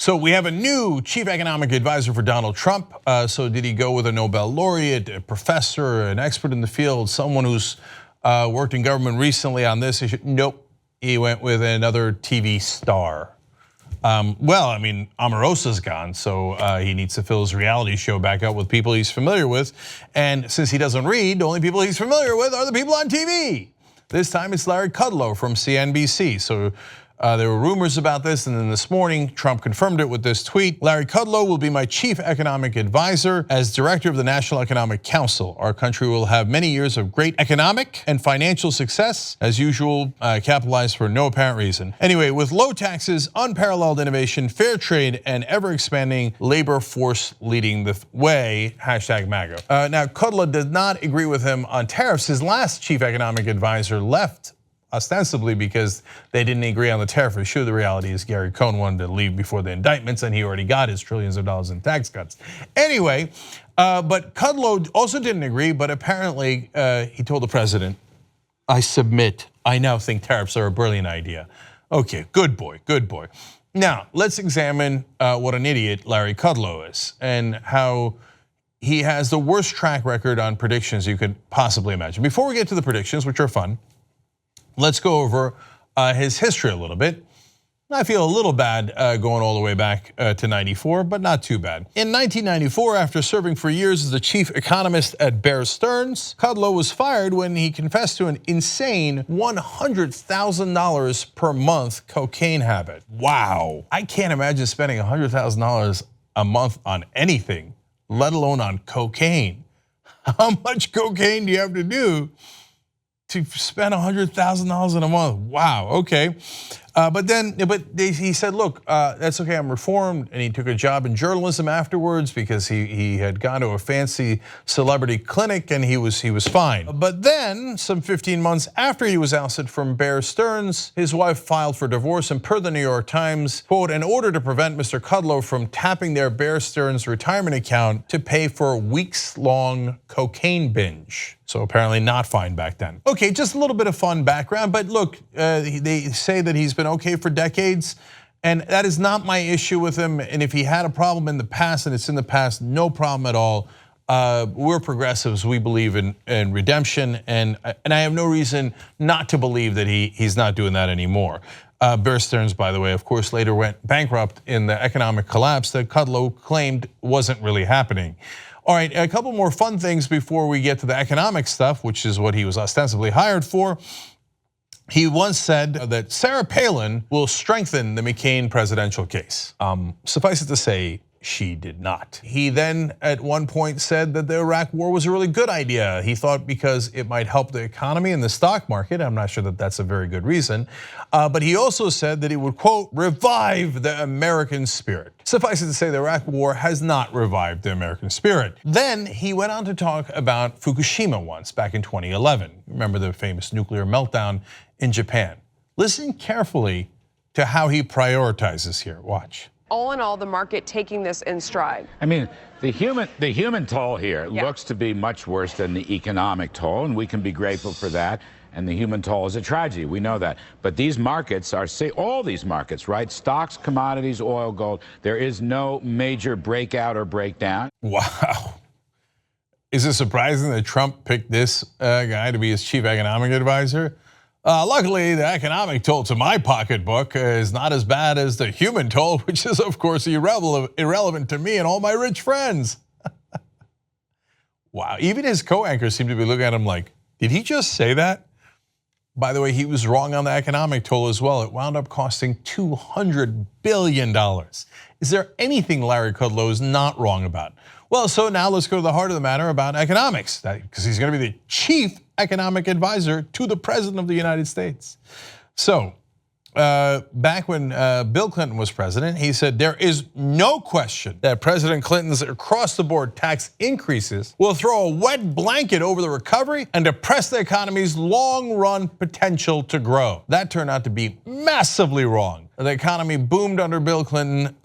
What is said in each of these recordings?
So we have a new chief economic advisor for Donald Trump. So did he go with a Nobel laureate, a professor, an expert in the field, someone who's worked in government recently on this issue? Nope, he went with another TV star. Well, I mean, Omarosa's gone, so he needs to fill his reality show back up with people he's familiar with. And since he doesn't read, the only people he's familiar with are the people on TV. This time it's Larry Kudlow from CNBC. So there were rumors about this, and then this morning, Trump confirmed it with this tweet. Larry Kudlow will be my chief economic advisor as director of the National Economic Council. Our country will have many years of great economic and financial success, as usual, capitalized for no apparent reason. Anyway, with low taxes, unparalleled innovation, fair trade, and ever-expanding labor force leading the way, #MAGA. Now, Kudlow did not agree with him on tariffs. His last chief economic advisor left ostensibly because they didn't agree on the tariff issue. The reality is Gary Cohn wanted to leave before the indictments, and he already got his trillions of dollars in tax cuts. Anyway, but Kudlow also didn't agree, but apparently he told the president, I submit, I now think tariffs are a brilliant idea. Okay, good boy, good boy. Now, let's examine what an idiot Larry Kudlow is and how he has the worst track record on predictions you could possibly imagine. Before we get to the predictions, which are fun, let's go over his history a little bit. I feel a little bad going all the way back to 94, but not too bad. In 1994, after serving for years as the chief economist at Bear Stearns, Kudlow was fired when he confessed to an insane $100,000 per month cocaine habit. Wow, I can't imagine spending $100,000 a month on anything, let alone on cocaine. How much cocaine do you have to do to spend $100,000 in a month? Wow, okay. But he said, look, that's okay, I'm reformed, and he took a job in journalism afterwards because he had gone to a fancy celebrity clinic and he was fine. But then, some 15 months after he was ousted from Bear Stearns, his wife filed for divorce, and per the New York Times, quote, in order to prevent Mr. Kudlow from tapping their Bear Stearns retirement account to pay for a weeks-long cocaine binge. So apparently not fine back then. Okay, just a little bit of fun background, but look, they say that he's been okay for decades, and that is not my issue with him. And if he had a problem in the past and it's in the past, no problem at all. We're progressives, we believe in redemption, and I have no reason not to believe that he's not doing that anymore. Bear Stearns, by the way, of course, later went bankrupt in the economic collapse that Kudlow claimed wasn't really happening. All right, a couple more fun things before we get to the economic stuff, which is what he was ostensibly hired for. He once said that Sarah Palin will strengthen the McCain presidential case. Suffice it to say, she did not. He then at one point said that the Iraq war was a really good idea. He thought because it might help the economy and the stock market. I'm not sure that that's a very good reason. But he also said that it would, quote, revive the American spirit. Suffice it to say, the Iraq war has not revived the American spirit. Then he went on to talk about Fukushima once, back in 2011. Remember the famous nuclear meltdown in Japan. Listen carefully to how he prioritizes here, watch. All in all, the market taking this in stride. I mean, the human toll here looks to be much worse than the economic toll, and we can be grateful for that. And the human toll is a tragedy, we know that. But these markets are, all these markets, right? Stocks, commodities, oil, gold, there is no major breakout or breakdown. Wow. Is it surprising that Trump picked this guy to be his chief economic advisor? Luckily, the economic toll to my pocketbook is not as bad as the human toll, which is, of course, irrelevant to me and all my rich friends. Wow, even his co-anchors seem to be looking at him like, did he just say that? By the way, he was wrong on the economic toll as well. It wound up costing $200 billion. Is there anything Larry Kudlow is not wrong about? Well, so now let's go to the heart of the matter about economics, because he's going to be the chief economic advisor to the president of the United States. So back when Bill Clinton was president, he said there is no question that President Clinton's across-the-board tax increases will throw a wet blanket over the recovery and depress the economy's long-run potential to grow. That turned out to be massively wrong. The economy boomed under Bill Clinton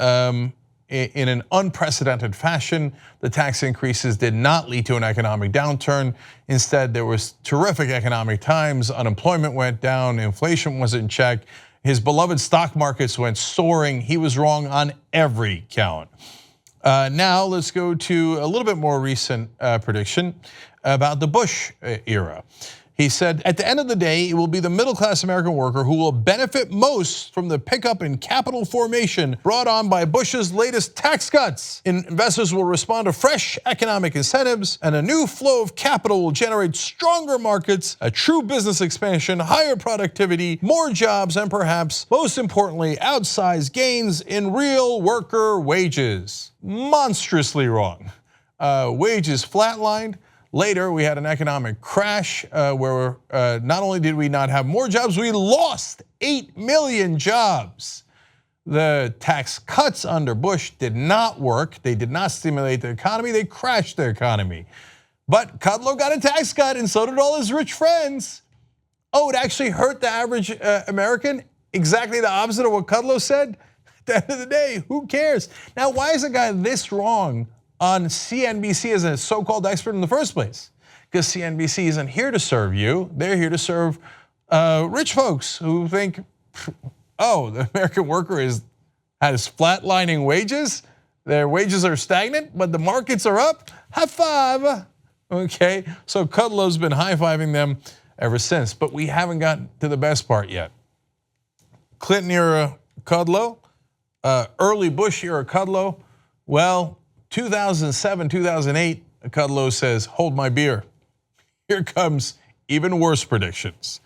in an unprecedented fashion. The tax increases did not lead to an economic downturn. Instead, there was terrific economic times. Unemployment went down, inflation was in check, His beloved stock markets went soaring. He was wrong on every count. Now let's go to a little bit more recent prediction about the Bush era. He said, at the end of the day, it will be the middle-class American worker who will benefit most from the pickup in capital formation brought on by Bush's latest tax cuts. Investors will respond to fresh economic incentives, and a new flow of capital will generate stronger markets, a true business expansion, higher productivity, more jobs, and perhaps, most importantly, outsized gains in real worker wages. Monstrously wrong. Wages flatlined. Later, we had an economic crash where not only did we not have more jobs, we lost 8 million jobs. The tax cuts under Bush did not work. They did not stimulate the economy. They crashed the economy. But Kudlow got a tax cut, and so did all his rich friends. Oh, it actually hurt the average American? Exactly the opposite of what Kudlow said? At the end of the day, who cares? Now, why is a guy this wrong on CNBC as a so-called expert in the first place? Because CNBC isn't here to serve you. They're here to serve rich folks who think, oh, the American worker has flatlining wages. Their wages are stagnant, but the markets are up. High five. Okay, so Kudlow's been high-fiving them ever since, but we haven't gotten to the best part yet. Clinton era Kudlow, early Bush era Kudlow, well, 2007, 2008, Kudlow says, hold my beer. Here comes even worse predictions.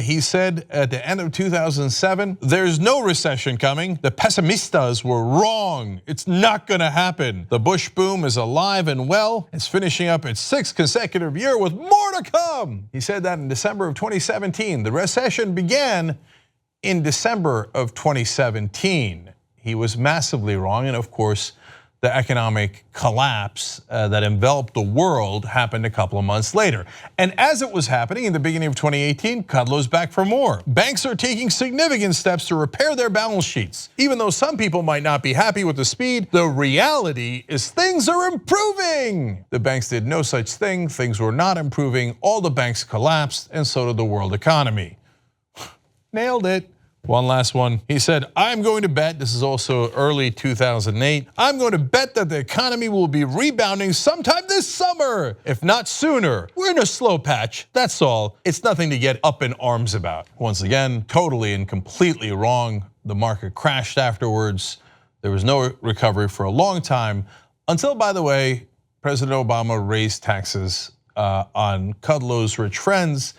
He said at the end of 2007, there's no recession coming. The pessimistas were wrong. It's not gonna happen. The Bush boom is alive and well. It's finishing up its 6th consecutive year with more to come. He said that in December of 2017. The recession began in December of 2017. He was massively wrong, and of course, the economic collapse that enveloped the world happened a couple of months later. And as it was happening in the beginning of 2018, Kudlow's back for more. Banks are taking significant steps to repair their balance sheets. Even though some people might not be happy with the speed, the reality is things are improving. The banks did no such thing. Things were not improving. All the banks collapsed, and so did the world economy. Nailed it. One last one. He said, I'm going to bet, this is also early 2008, I'm going to bet that the economy will be rebounding sometime this summer, if not sooner. We're in a slow patch, that's all. It's nothing to get up in arms about. Once again, totally and completely wrong. The market crashed afterwards. There was no recovery for a long time until, by the way, President Obama raised taxes on Kudlow's rich friends.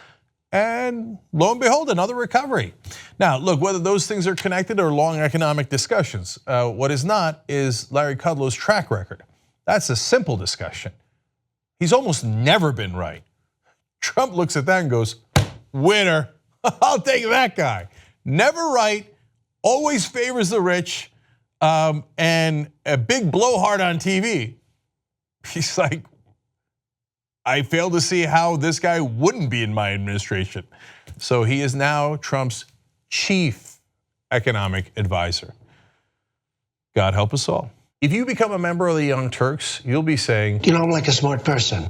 And lo and behold, another recovery. Now, look, whether those things are connected or long economic discussions, what is not is Larry Kudlow's track record. That's a simple discussion. He's almost never been right. Trump looks at that and goes, winner, I'll take that guy. Never right, always favors the rich, and a big blowhard on TV. He's like, I fail to see how this guy wouldn't be in my administration. So he is now Trump's chief economic advisor. God help us all. If you become a member of the Young Turks, you'll be saying, you know, I'm like a smart person.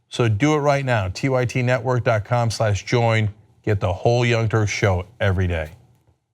So do it right now, tytnetwork.com/join. Get the whole Young Turks show every day.